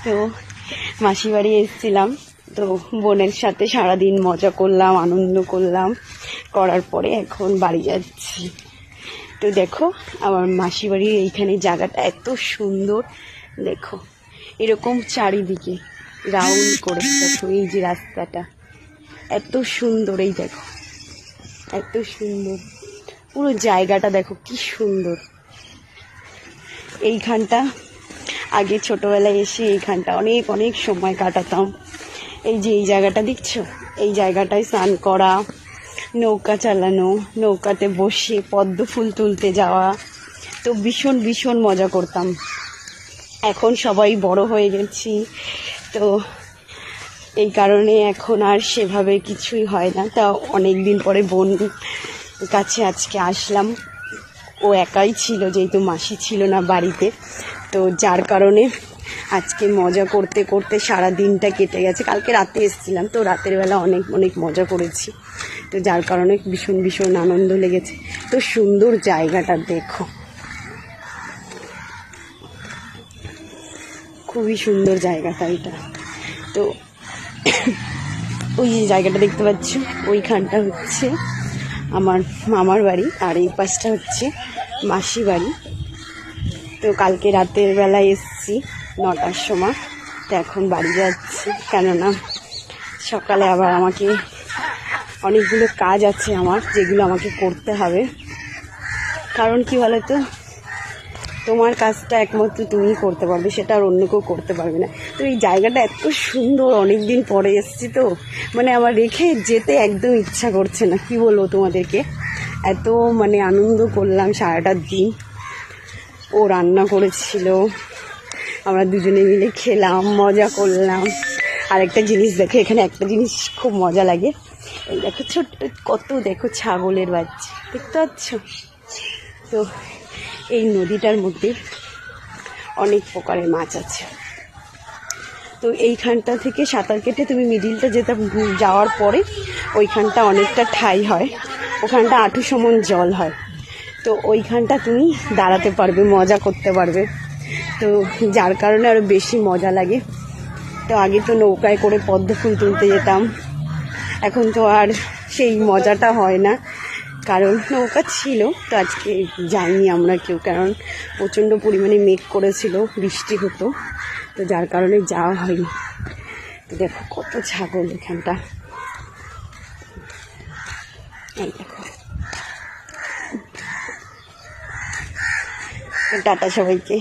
তো মাসি বাড়ি এসেছিলাম, তো বোনের সাথে সারাদিন মজা করলাম, আনন্দ করলাম, করার পরে এখন বাড়ি যাচ্ছি। তো দেখো আমার মাসি বাড়ির এইখানে জায়গাটা এত সুন্দর, দেখো এরকম চারিদিকে রাউন্ড করে, দেখো এই যে রাস্তাটা এত সুন্দর, এই দেখো এত সুন্দর পুরো জায়গাটা, দেখো কি সুন্দর। এইখানটা আগে ছোটবেলায় এসে এইখানটা অনেক অনেক সময় কাটাতাম। এই যে এই জায়গাটা দেখছো, এই জায়গাটায় স্নান করা, নৌকা চালানো, নৌকাতে বসে পদ্ম ফুল তুলতে যাওয়া, তো ভীষণ ভীষণ মজা করতাম। এখন সবাই বড় হয়ে গেছি, তো এই কারণে এখন আর সেভাবে কিছুই হয় না। তা অনেক দিন পরে বোন কাছে আজকে আসলাম, ও একাই ছিল যেহেতু মাসি ছিল না বাড়িতে, তো যার কারণে আজকে মজা করতে করতে সারা দিনটা কেটে গেছে। কালকে রাতে এসেছিলাম, তো রাতের বেলা অনেক অনেক মজা করেছি, তো যার কারণে ভীষণ ভীষণ আনন্দ লেগেছে। তো সুন্দর জায়গাটা দেখো, খুবই সুন্দর জায়গাটা এটা। তো ওই যে জায়গাটা দেখতে পাচ্ছ, ওইখানটা হচ্ছে আমার মামার বাড়ি, আর এই পাশটা হচ্ছে মাসি বাড়ি। তো কালকে রাতের বেলা এসেছি 9টার সময়, তো এখন বাড়ি যাচ্ছি, কেননা সকালে আবার আমাকে অনেকগুলো কাজ আছে আমার, যেগুলো আমাকে করতে হবে। কারণ কি বলো তো, তোমার কাজটা একমাত্র তুমিই করতে পারবে, সেটা আর অন্য কেউ করতে পারবে না। তো এই জায়গাটা এত সুন্দর, অনেক দিন পরে এসেছি, তো মানে আমার রেখে যেতে একদম ইচ্ছা করছে না। কি বলবো তোমাদেরকে, এত মানে আনন্দ করলাম সারাটা দিন। ও রান্না করেছিল, আমরা দুজনে মিলে খেলাম, মজা করলাম। আর একটা জিনিস দেখো, এখানে একটা জিনিস খুব মজা লাগে, এই দেখো ছোট্ট কত, দেখো ছাগলের বাচ্চা দেখতে পাচ্ছ। তো এই নদীটার মধ্যে অনেক প্রকারের মাছ আছে। তো এইখানটা থেকে সাঁতার কেটে তুমি মিডিলটা যাওয়ার পরে ওইখানটা অনেকটা ঠাই হয়, ওখানটা আঁটু সমান জল হয়, তো ওইখানটা তুমি দাঁড়াতে পারবে, মজা করতে পারবে, তো যার কারণে আরও বেশি মজা লাগে। তো আগে তো নৌকায় করে পদ্ম ফুল তুলতে যেতাম, এখন তো আর সেই মজাটা হয় না, কারণ নৌকা ছিল, তো আজকে যাইনি আমরা কেউ, কারণ প্রচণ্ড পরিমাণে মেঘ করেছিল, বৃষ্টি হতো, তো যার কারণে যাওয়া হয়নি। তো দেখো কত ছাগল এখানটা, এই দেখো। টাটা সবাইকে।